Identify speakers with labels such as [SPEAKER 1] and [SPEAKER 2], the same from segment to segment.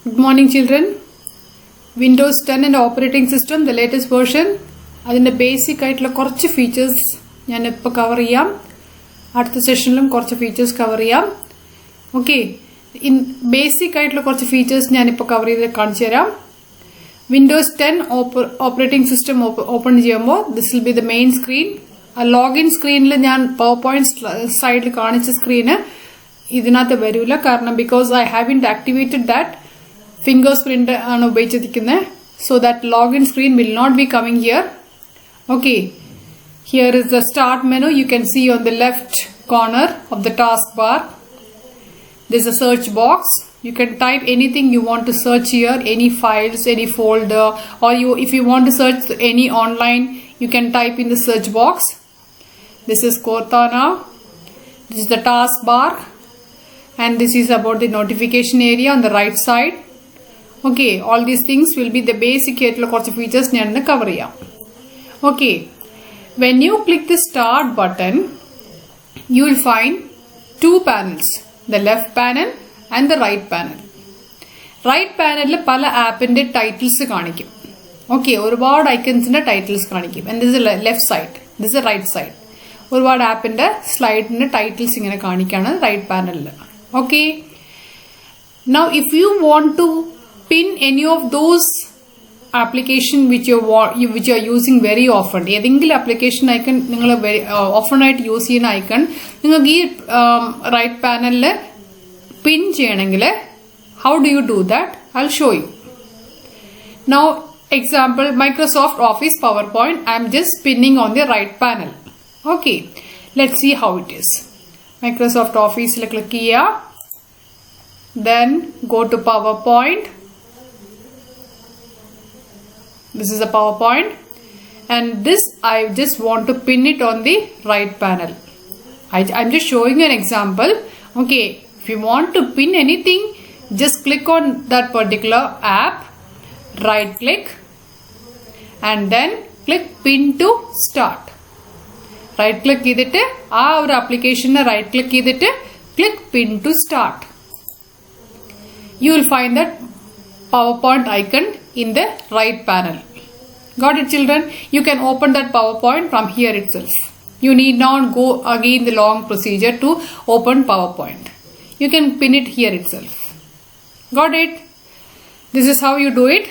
[SPEAKER 1] Good morning, children. Windows 10 and operating system, the latest version. അതിൻ്റെ basic ആയിട്ടുള്ള കുറച്ച് features ഞാൻ ഇപ്പോൾ കവർ ചെയ്യാം. അടുത്ത സെഷനിലും കുറച്ച് ഫീച്ചേഴ്സ് കവർ ചെയ്യാം. ഓക്കെ, ബേസിക് ആയിട്ടുള്ള കുറച്ച് ഫീച്ചേഴ്സ് ഞാനിപ്പോൾ കവർ ചെയ്ത് കാണിച്ചു തരാം. വിൻഡോസ് 10 ഓപ്പറേറ്റിംഗ് സിസ്റ്റം ഓപ്പൺ ചെയ്യുമ്പോൾ this will be the main screen. ആ ലോഗിൻ സ്ക്രീനിൽ ഞാൻ പവർ പോയിന്റ് സൈഡിൽ കാണിച്ച സ്ക്രീന് ഇതിനകത്ത് വരില്ല. കാരണം because I haven't activated that fingers print ആണ് ഉപയോഗിച്ചിരിക്കുന്നത്. So that login screen will not be coming here. Okay, here is the start menu. You can see on the left corner of the taskbar. There's a search box. You can type anything you want to search here, any files, any folder, or if you want to search any online, you can type in the search box. This is Cortana. This is the taskbar, and this is about the notification area on the right side. Okay, all these things will be the basic features njan cover cheyyam. Okay, when you click the start button, you will find two panels, the left panel and the right panel. Right panel il pala app inde titles kanikkum. Okay, ഒരുപാട് icons inde titles kanikkum, and this is the left side, this is the right side. ഒരുപാട് app inde slide inde titles ingane kanikana right panel il. Okay, now if you want to pin any of those application which you are using very often, ഏതെങ്കിലും application icon നിങ്ങൾ often ആയിട്ട് use ചെയ്യുന്ന icon നിങ്ങൾക്ക് ഈ right panel pin ചെയ്യണമെങ്കിൽ how do you do that? I'll show you. Now example, Microsoft Office PowerPoint, I am just pinning on the right panel. Okay, let's see how it is. Microsoft Office le click ചെയ്യുക, then go to PowerPoint. This is a PowerPoint, and this I just want to pin it on the right panel. I'm just showing you an example. Okay, if you want to pin anything, just click on that particular app, right click, and then click pin to start. Right click ചെയ്തിട്ട് ആ ഒരു ആപ്ലിക്കേഷനെ right click ചെയ്തിട്ട് click pin to start. You will find that PowerPoint icon in the right panel. Got it, children? You can open that PowerPoint from here itself. You need not go again the long procedure to open PowerPoint. You can pin it here itself. Got it? This is how you do it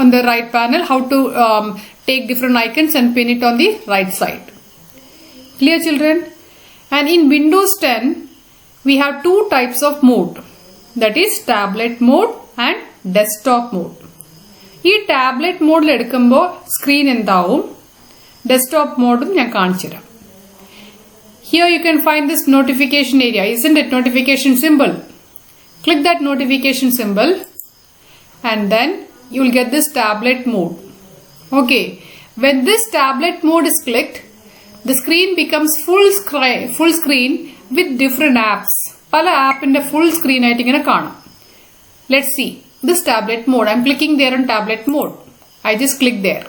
[SPEAKER 1] on the right panel, how to take different icons and pin it on the right side. Clear, children? And in Windows 10, we have two types of mode. That is tablet mode and desktop mode. ഈ tablet മോഡിൽ എടുക്കുമ്പോൾ screen എന്താവും, desktop മോഡും ഞാൻ കാണിച്ചു തരാം. Here you can find this notification area, isn't it? Notification symbol. Click that notification symbol and then you will get this tablet mode. Okay, when this tablet mode is clicked, the screen becomes full screen with different apps. പല ആപ്പിന്റെ full screen ആയിട്ട് ഇങ്ങനെ കാണാം. Let's see this tablet mode. I'm clicking there on tablet mode. I just click there.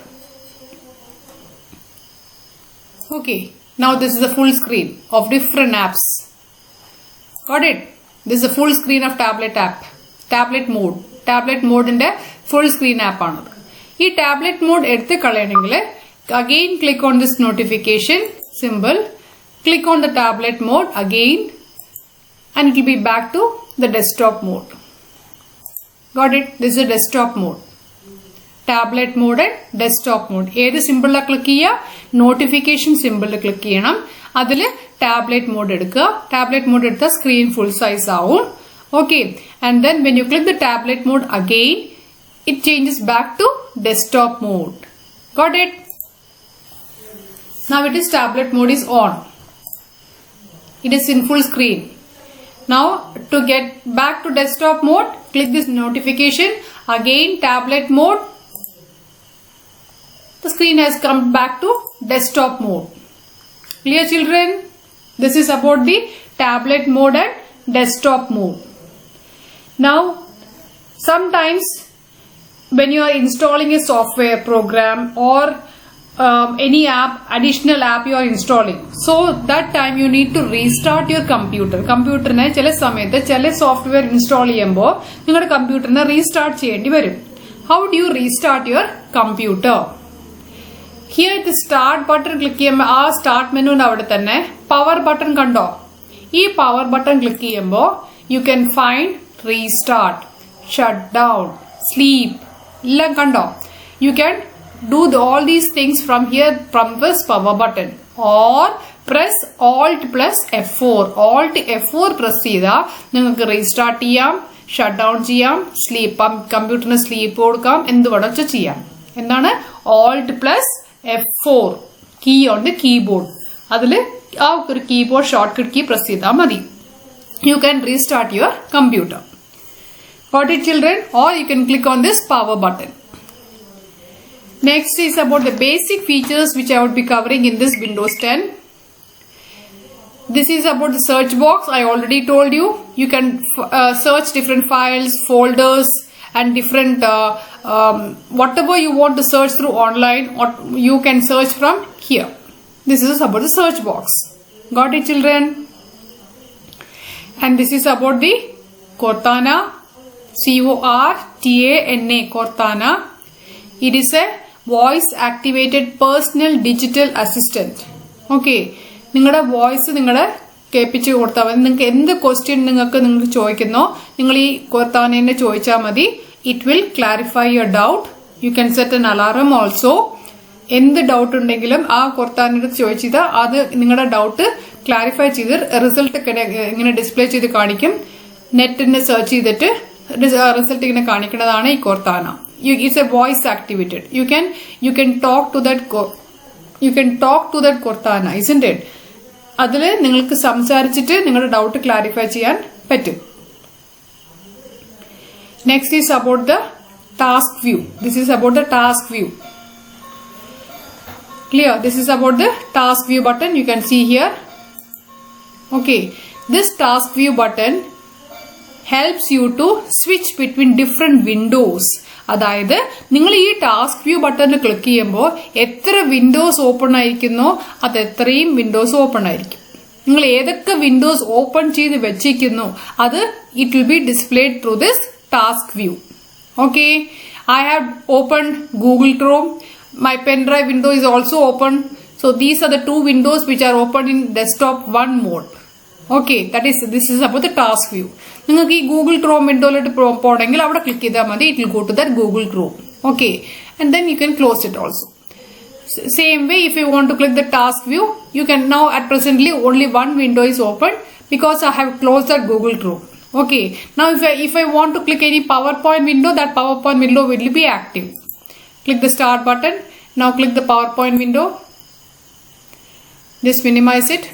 [SPEAKER 1] Okay, now this is the full screen of different apps. Got it? This is the full screen of tablet mode. Tablet mode inde full screen app aanadu. Ee tablet mode eduthu kalayanengil again click on this notification symbol, click on the tablet mode again, and it will be back to the desktop mode. Got it? This is a desktop mode. Tablet mode and desktop mode. ഏത് സിമ്പിളിൽ click ചെയ്യുക? Notification സിമ്പിളിൽ click ചെയ്യണം. അതിൽ tablet mode എടുക്കുക. Tablet mode എടുത്താൽ screen full size ആവും. Okay, and then when you click the tablet mode again it changes back to desktop mode. Got it? Now it is tablet mode is on. It is in full screen. Now to get back to desktop mode, click this notification again, tablet mode. The screen has come back to desktop mode. Clear, children? This is about the tablet mode and desktop mode. Now sometimes when you are installing a software program or any app, additional app you are installing. So that time you need to restart your computer. Computerനെ ചില സമയത്ത് ചില software install ചെയ്യുമ്പോൾ നിങ്ങളുടെ കമ്പ്യൂട്ടറിനെ restart ചെയ്യേണ്ടി വരും. How do you restart your computer? Here the start button click ചെയ്യുമ്പോൾ ആ start മെനുവിന്റെ അവിടെ തന്നെ പവർ ബട്ടൺ കണ്ടോ? ഈ പവർ ബട്ടൺ ക്ലിക്ക് ചെയ്യുമ്പോൾ you can find restart, shut down, sleep എല്ലാം കണ്ടോ? You can do all these things from here from this power button, or press Alt plus F4. Alt F4 press ചെയ്താൽ നിങ്ങൾക്ക് restart ചെയ്യാം, shut down ചെയ്യാം, കമ്പ്യൂട്ടറിന് sleep കൊടുക്കാം, എന്ത് വേണമെന്ന് ചെയ്യാം. എന്താണ് Alt plus F4 key on the keyboard? അതില് ആ ഒരു കീബോർഡ് ഷോർട്ട്കട്ട് കീ പ്രസ് ചെയ്താൽ മതി. You can restart your computer. Got it, children? Or you can click on this power button. Next is about the basic features which I would be covering in this Windows 10. This is about the search box. I already told you. You can search different files, folders, and different whatever you want to search through online, or you can search from here. This is about the search box. Got it, children? And this is about the Cortana, Cortana, Cortana. It is a voice activated personal digital assistant. Okay, നിങ്ങളുടെ voice നിങ്ങളെ കേൾപ്പിച്ചു കൊടുത്താൽ മതി. നിങ്ങൾക്ക് എന്ത് question നിങ്ങൾക്ക് ചോദിക്കുന്നോ നിങ്ങൾ ഈ കോർത്താനെ ചോദിച്ചാൽ മതി. It will clarify your doubt. You can set N alarm also. എന്ത് ഡൗട്ട് ഉണ്ടെങ്കിലും ആ കോർത്താനോട് ചോദിച്ചത് അത് നിങ്ങളുടെ ഡൗട്ട് ക്ലാരിഫൈ ചെയ്ത് റിസൾട്ട് ഇങ്ങനെ ഡിസ്പ്ലേ ചെയ്ത് കാണിക്കും. നെറ്റിനെ സെർച്ച് ചെയ്തിട്ട് റിസൾട്ട് ഇങ്ങനെ കാണിക്കുന്നതാണ് ഈ കോർത്താന. It's a voice activated. You can talk to that Cortana, isn't it? അതില് നിങ്ങൾക്ക് സംസാരിച്ചിട്ട് നിങ്ങളുടെ ഡൗട്ട് ക്ലാരിഫൈ ചെയ്യാൻ പറ്റും. Next is about the task view. This is about the task view. Clear? This is about the task view button. You can see here. Okay, this task view button helps you to switch between different windows. അതായത് നിങ്ങൾ ഈ task view ബട്ടണിൽ click ചെയ്യുമ്പോൾ എത്ര Windows open ആയിരിക്കുന്നോ അത് എത്രയും Windows open ആയിരിക്കും. നിങ്ങൾ ഏതൊക്കെ വിൻഡോസ് ഓപ്പൺ ചെയ്ത് വെച്ചിരിക്കുന്നു അത് it will be displayed through this task view. Okay, I have open Google Chrome. My pen drive window is also open. So these are the 2 windows which are open in desktop 1 mode. Okay, this is about the task view. നിങ്ങൾക്ക് ഈ Google Chrome വിൻഡോയിലോട്ട് പോകണമെങ്കിൽ അവിടെ click ചെയ്താൽ മതി. It will go to that Google Chrome. Okay, and then you can close it also. Same way, if you want to click the task view, you can now at presently only one window is open because I have closed that Google Chrome. Okay, now if I want to click any PowerPoint window, that PowerPoint window will be active. Click the start button. Now click the PowerPoint window. Just minimize it.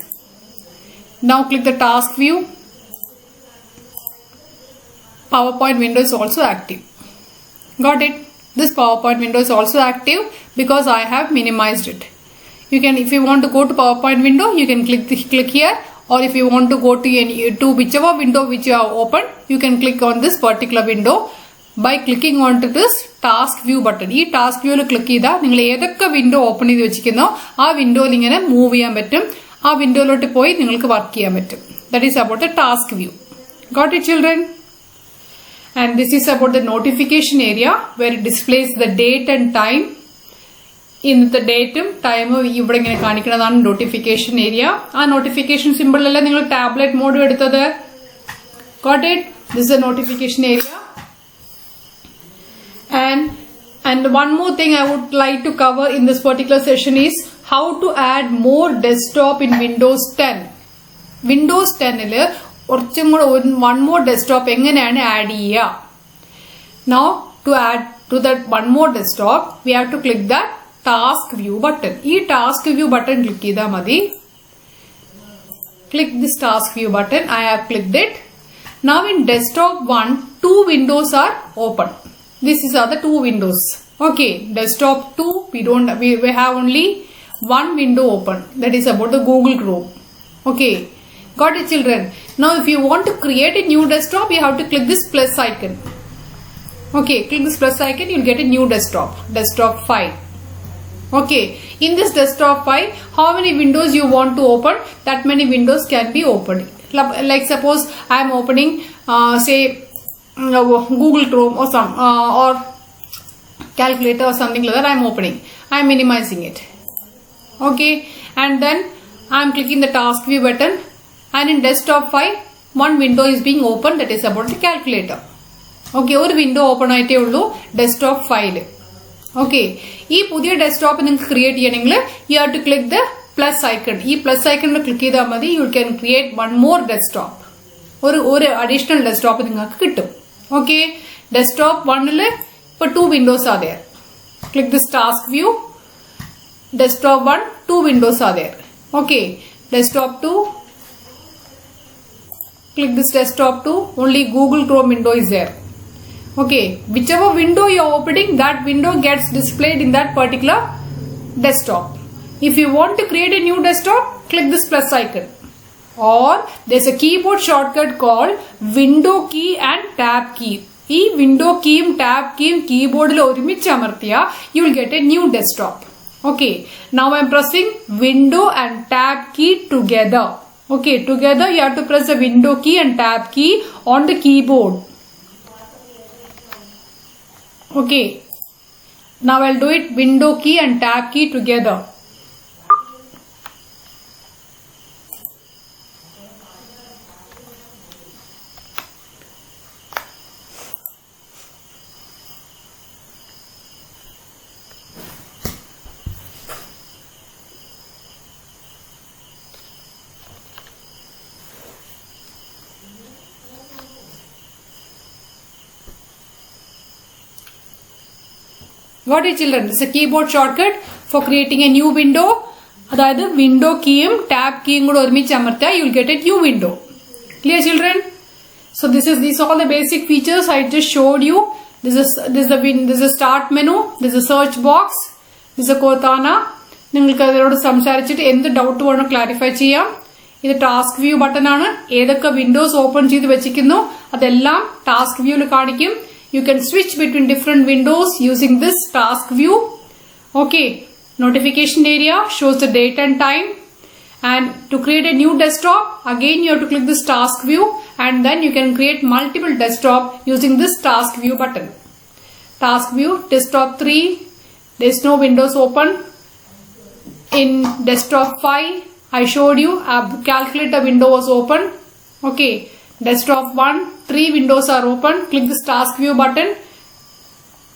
[SPEAKER 1] Now click the task view. PowerPoint window is also active. Got it? This PowerPoint window is also active because I have minimized it. You can, if you want to go to PowerPoint window, you can click here, or if you want to go to whichever window which you have opened, you can click on this particular window by clicking onto this task view button. ഈ task view ൽ click ചെയ്താൽ നിങ്ങൾ ഏതൊക്കെ window open ചെയ്ത് വെച്ചിരിക്കുന്നോ ആ വിൻഡോയിൽ ഇങ്ങനെ move ചെയ്യാൻ പറ്റും. ആ വിൻഡോയിലോട്ട് പോയി നിങ്ങൾക്ക് വർക്ക് ചെയ്യാൻ പറ്റും. That is about the task view. Got it, children? And this is about the notification area where it displays the date and time. ഇന്നത്തെ ഡേറ്റും ടൈമും ഇവിടെ ഇങ്ങനെ കാണിക്കുന്നതാണ് നോട്ടിഫിക്കേഷൻ ഏരിയ. ആ നോട്ടിഫിക്കേഷൻ സിമ്പിൾ അല്ല നിങ്ങൾ ടാബ്ലറ്റ് മോഡ് എടുത്തത്. Got it? This is a notification area. And one more thing I would like to cover in this particular session is how to add more desktop in Windows 10. Windows 10 കുറച്ചും കൂടെ one more desktop എങ്ങനെയാണ് add ചെയ്യുക? Now to add to that one more desktop, we have to click that task view button. ഈ task view button click ചെയ്താൽ മതി. Click this task view button. I have clicked it. Now in desktop 1, 2 windows are open. This is are the 2 windows. Okay, desktop 2, we have only one window open. That is about the Google Chrome. Okay, got it, children? Now if you want to create a new desktop, you have to click this plus icon. Okay, click this plus icon, you'll get a new desktop, desktop 5. Okay, in this desktop file, how many windows you want to open, that many windows can be opened. Like suppose I am opening say Google Chrome or some or calculator or something like that. I am opening. I am minimizing it. Okay, and then I am clicking the task view button, and in desktop file one window is being opened, that is about the calculator. Okay, one window open ആയിട്ടേ ഉള്ളൂ desktop file. Okay, ഈ പുതിയ desktop നിങ്ങൾക്ക് create ചെയ്യണമെങ്കിൽ you have to click the plus icon. ഈ plus icon click ചെയ്താൽ മതി, you can create one more desktop. ഒരു additional desktop നിങ്ങൾക്ക് കിട്ടും. Okay, desktop 1 ല് ഇപ്പോൾ 2 windows are there. Click this task view. Desktop 1, 2 windows are there. Okay, desktop 2. Click this desktop 2. Only Google Chrome window is there. Okay, whichever window you are opening, that window gets displayed in that particular desktop. If you want to create a new desktop, click this plus icon. Or there's a keyboard shortcut called window key and tab key. ഈ window key and tab key keyboard ഒരുമിച്ച് അമർത്തിയാ you will get a new desktop. Okay, now I am pressing window and tab key together. Okay, together you have to press the window key and tab key on the keyboard. Okay, now I'll do it window key and tab key together. Got it, children? This is a keyboard shortcut for creating a new window. അതായത് window keyയും tab keyയും കൂടെ ഒരുമിച്ച് അമർത്തിയാൽ you will get a new window. Clear, children? So these are all the basic features I just showed you. This is a start menu. This is a search box. This is a Cortana. നിങ്ങൾക്ക് അതിനോട് സംസാരിച്ചിട്ട് എന്ത് doubt വേണോ clarify ചെയ്യാം. ഇത് task view button ആണ്. ഏതൊക്കെ Windows open ചെയ്ത് വെച്ചിരിക്കുന്നു അതെല്ലാം ടാസ്ക് വ്യൂവിൽ കാണിക്കും. You can switch between different windows using this task view. Okay, notification area shows the date and time. And to create a new desktop, again you have to click this task view, and then you can create multiple desktop using this task view button. Task view, desktop 3, there is no windows open. In desktop 5, I showed you a calculator window was open. Okay, desktop 1, 3 windows are open. Click this task view button.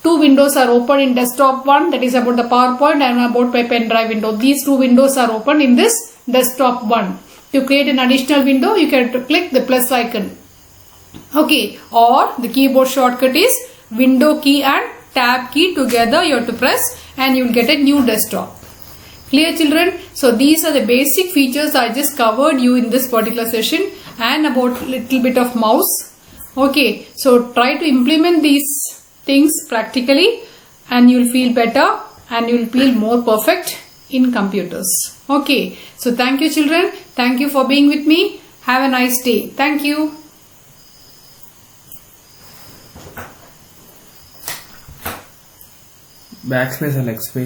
[SPEAKER 1] 2 windows are open in desktop 1, that is about the PowerPoint and about my pen drive window. These 2 windows are open in this desktop 1. To create an additional window, you can click the plus icon. Okay, or the keyboard shortcut is window key and tab key together you have to press, and you will get a new desktop. Clear, children? So these are the basic features I just covered you in this particular session, and about little bit of mouse. Okay, so try to implement these things practically, and you will feel better and you will feel more perfect in computers. Okay, so thank you, children. Thank you for being with me. Have a nice day. Thank you.
[SPEAKER 2] Backspace and X-space.